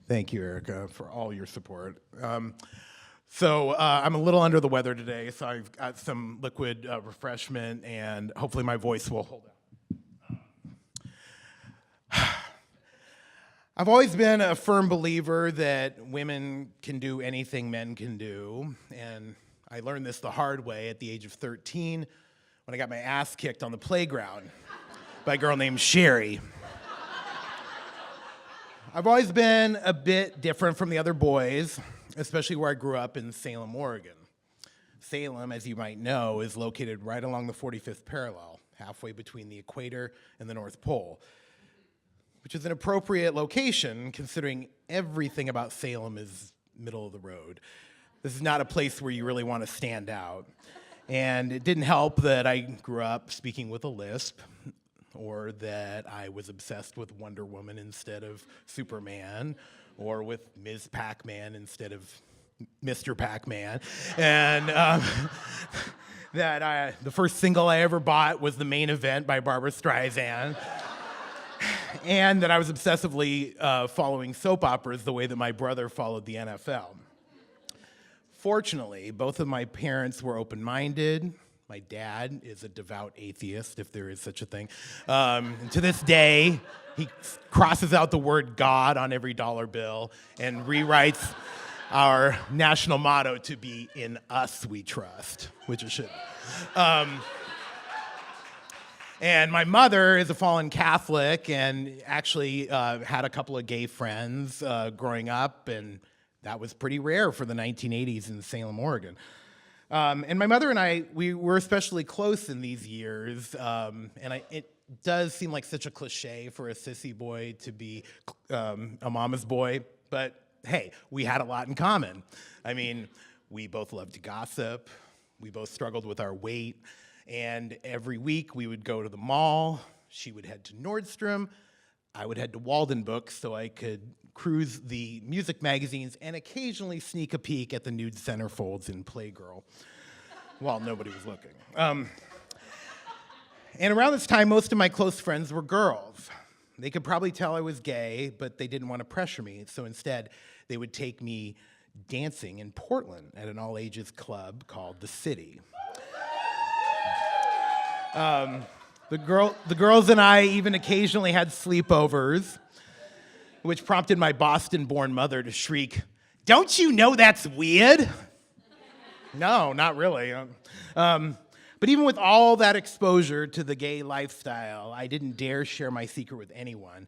Thank you, Erica, for all your support. I'm a little under the weather today, so I've got some liquid refreshment, and hopefully my voice will hold out. I've always been a firm believer that women can do anything men can do, and I learned this the hard way at the age of 13 when I got my ass kicked on the playground by a girl named Sherry. I've always been a bit different from the other boys, especially where I grew up in Salem, Oregon. Salem, as you might know, is located right along the 45th parallel, halfway between the equator and the North Pole, which is an appropriate location considering everything about Salem is middle of the road. This is not a place where you really want to stand out. And it didn't help that I grew up speaking with a lisp, or that I was obsessed with Wonder Woman instead of Superman, or with Ms. Pac-Man instead of Mr. Pac-Man. And the first single I ever bought was The Main Event by Barbra Streisand. And that I was obsessively following soap operas the way that my brother followed the NFL. Fortunately, both of my parents were open-minded. My dad is a devout atheist, if there is such a thing. And to this day, he crosses out the word God on every dollar bill and rewrites our national motto to be "In us we trust," which it should. And my mother is a fallen Catholic and actually had a couple of gay friends growing up, and that was pretty rare for the 1980s in Salem, Oregon. And my mother and I, we were especially close in these years, it does seem like such a cliche for a sissy boy to be a mama's boy, but hey, we had a lot in common. I mean, we both loved to gossip, we both struggled with our weight, and every week we would go to the mall. She would head to Nordstrom, I would head to Walden Books so I could cruise the music magazines and occasionally sneak a peek at the nude centerfolds in Playgirl while nobody was looking. And around this time, most of my close friends were girls. They could probably tell I was gay, but they didn't want to pressure me, so instead they would take me dancing in Portland at an all-ages club called The City. The girls and I even occasionally had sleepovers, which prompted my Boston-born mother to shriek, "Don't you know that's weird?" No, not really. But even with all that exposure to the gay lifestyle, I didn't dare share my secret with anyone.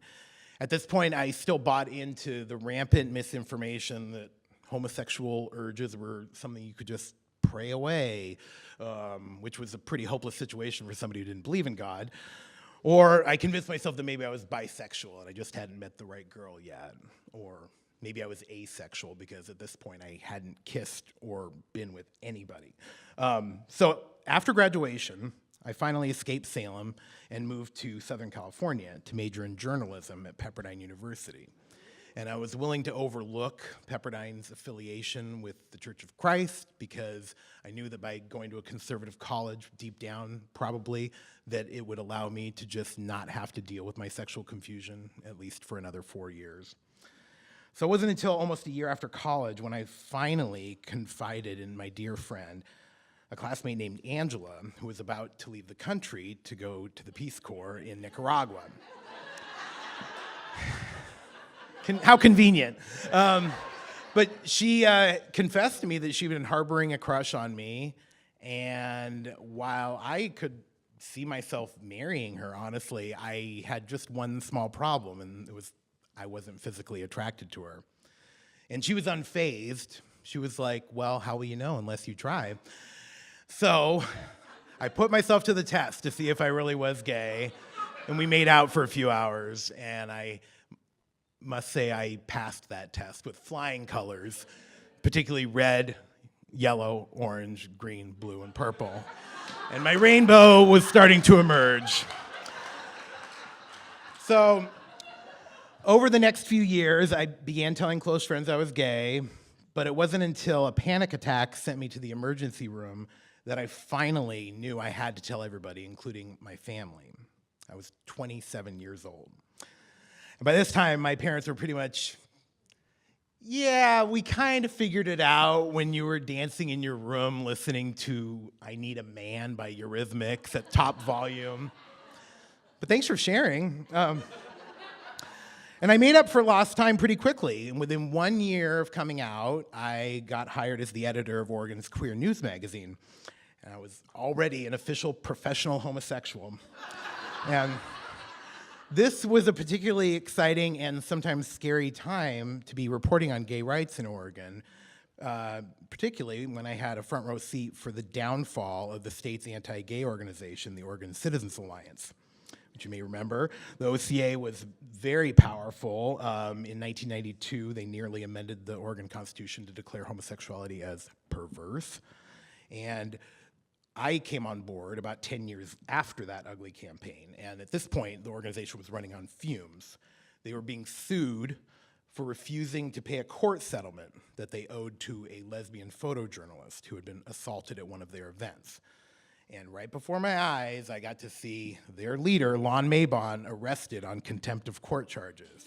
At this point, I still bought into the rampant misinformation that homosexual urges were something you could just pray away, which was a pretty hopeless situation for somebody who didn't believe in God. Or I convinced myself that maybe I was bisexual and I just hadn't met the right girl yet. Or maybe I was asexual because at this point I hadn't kissed or been with anybody. So after graduation, I finally escaped Salem and moved to Southern California to major in journalism at Pepperdine University. And I was willing to overlook Pepperdine's affiliation with the Church of Christ because I knew that by going to a conservative college, deep down probably, that it would allow me to just not have to deal with my sexual confusion, at least for another 4 years. So it wasn't until almost a year after college when I finally confided in my dear friend, a classmate named Angela, who was about to leave the country to go to the Peace Corps in Nicaragua. How convenient. But she confessed to me that she'd been harboring a crush on me, and while I could see myself marrying her, honestly, I had just one small problem, and it was I wasn't physically attracted to her. And she was unfazed. She was like, "Well, how will you know unless you try?" So I put myself to the test to see if I really was gay, and we made out for a few hours, and I must say I passed that test with flying colors, particularly red, yellow, orange, green, blue, and purple. And my rainbow was starting to emerge. So over the next few years, I began telling close friends I was gay, but it wasn't until a panic attack sent me to the emergency room that I finally knew I had to tell everybody, including my family. I was 27 years old. And by this time, my parents were pretty much Yeah, we kind of figured it out when you were dancing in your room listening to I Need a Man by Eurythmics at top volume. But thanks for sharing. And I made up for lost time pretty quickly. And within 1 year of coming out, I got hired as the editor of Oregon's Queer News magazine. And I was already an official professional homosexual. And this was a particularly exciting and sometimes scary time to be reporting on gay rights in Oregon, particularly when I had a front row seat for the downfall of the state's anti-gay organization, the Oregon Citizens Alliance, which you may remember. The OCA was very powerful. In 1992, they nearly amended the Oregon Constitution to declare homosexuality as perverse. And I came on board about 10 years after that ugly campaign, and at this point, the organization was running on fumes. They were being sued for refusing to pay a court settlement that they owed to a lesbian photojournalist who had been assaulted at one of their events. And right before my eyes, I got to see their leader, Lon Mabon, arrested on contempt of court charges.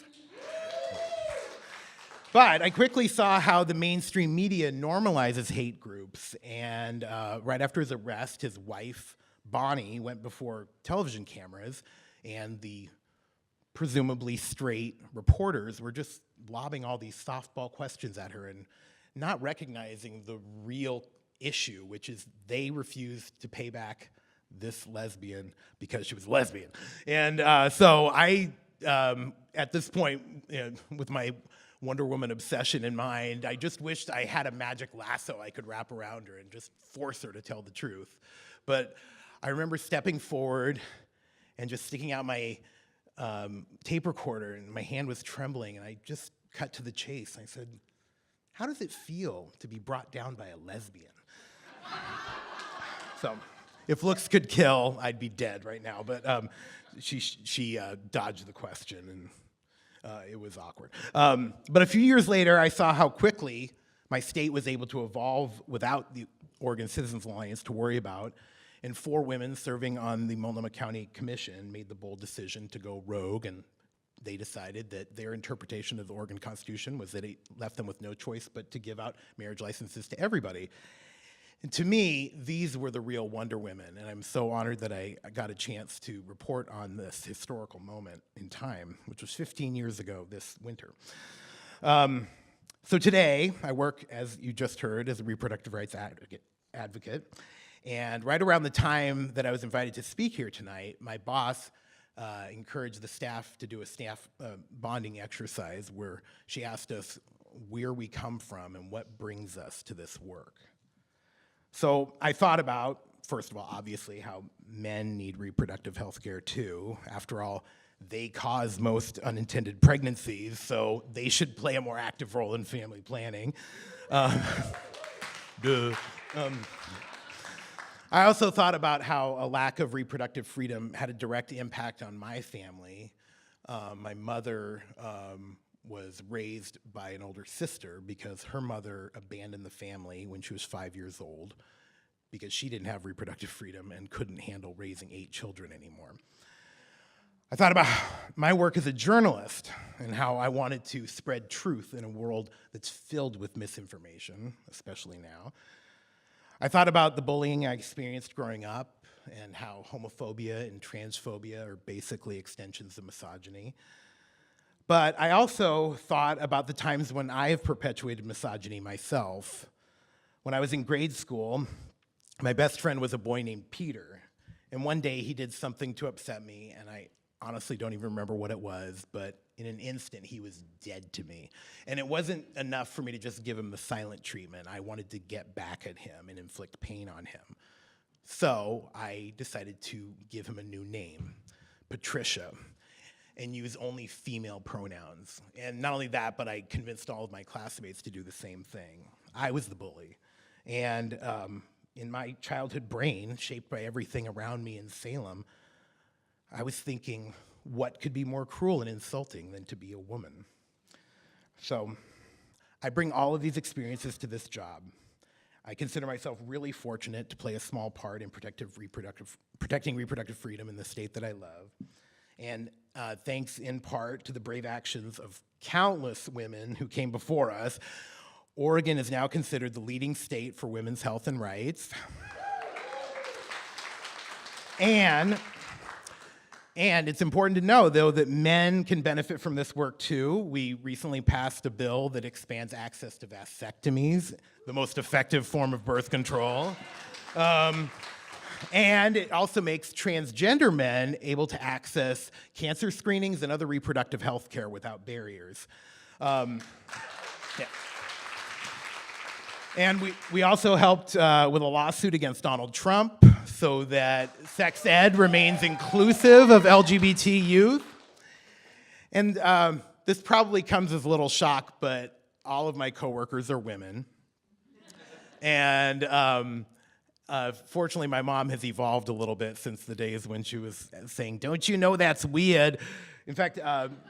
But I quickly saw how the mainstream media normalizes hate groups, and right after his arrest, his wife, Bonnie, went before television cameras, and the presumably straight reporters were just lobbing all these softball questions at her and not recognizing the real issue, which is they refused to pay back this lesbian because she was a lesbian. And so I, at this point, with my Wonder Woman obsession in mind, I just wished I had a magic lasso I could wrap around her and just force her to tell the truth. But I remember stepping forward and just sticking out my tape recorder, and my hand was trembling, and I just cut to the chase. I said, "How does it feel to be brought down by a lesbian?" So, if looks could kill, I'd be dead right now. But she dodged the question, and it was awkward. But a few years later, I saw how quickly my state was able to evolve without the Oregon Citizens Alliance to worry about, and 4 women serving on the Multnomah County Commission made the bold decision to go rogue, and they decided that their interpretation of the Oregon Constitution was that it left them with no choice but to give out marriage licenses to everybody. And to me, these were the real Wonder Women, and I'm so honored that I got a chance to report on this historical moment in time, which was 15 years ago this winter. So today, I work, as you just heard, as a reproductive rights advocate, and right around the time that I was invited to speak here tonight, my boss encouraged the staff to do a staff bonding exercise where she asked us where we come from and what brings us to this work. So I thought about, first of all, obviously, how men need reproductive health care too. After all, they cause most unintended pregnancies, so they should play a more active role in family planning. Duh. I also thought about how a lack of reproductive freedom had a direct impact on my family. My mother was raised by an older sister because her mother abandoned the family when she was 5 years old because she didn't have reproductive freedom and couldn't handle raising 8 children anymore. I thought about my work as a journalist and how I wanted to spread truth in a world that's filled with misinformation, especially now. I thought about the bullying I experienced growing up and how homophobia and transphobia are basically extensions of misogyny. But I also thought about the times when I have perpetuated misogyny myself. When I was in grade school, my best friend was a boy named Peter. And one day he did something to upset me, and I honestly don't even remember what it was, but in an instant he was dead to me. And it wasn't enough for me to just give him the silent treatment. I wanted to get back at him and inflict pain on him. So I decided to give him a new name, Patricia, and use only female pronouns. And not only that, but I convinced all of my classmates to do the same thing. I was the bully. And in my childhood brain, shaped by everything around me in Salem, I was thinking, what could be more cruel and insulting than to be a woman? So I bring all of these experiences to this job. I consider myself really fortunate to play a small part in protecting reproductive freedom in the state that I love. And thanks in part to the brave actions of countless women who came before us, Oregon is now considered the leading state for women's health and rights. And it's important to know, though, that men can benefit from this work too. We recently passed a bill that expands access to vasectomies, the most effective form of birth control. And it also makes transgender men able to access cancer screenings and other reproductive health care without barriers. Yeah. And we also helped with a lawsuit against Donald Trump so that sex ed remains inclusive of LGBT youth. And this probably comes as a little shock, but all of my coworkers are women. And fortunately, my mom has evolved a little bit since the days when she was saying, "Don't you know that's weird?" In fact,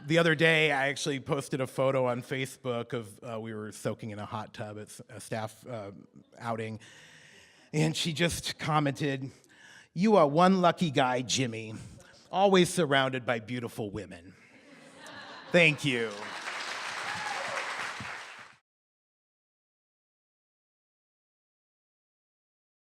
the other day, I actually posted a photo on Facebook of we were soaking in a hot tub at a staff outing, and she just commented, "You are one lucky guy, Jimmy, always surrounded by beautiful women." Thank you.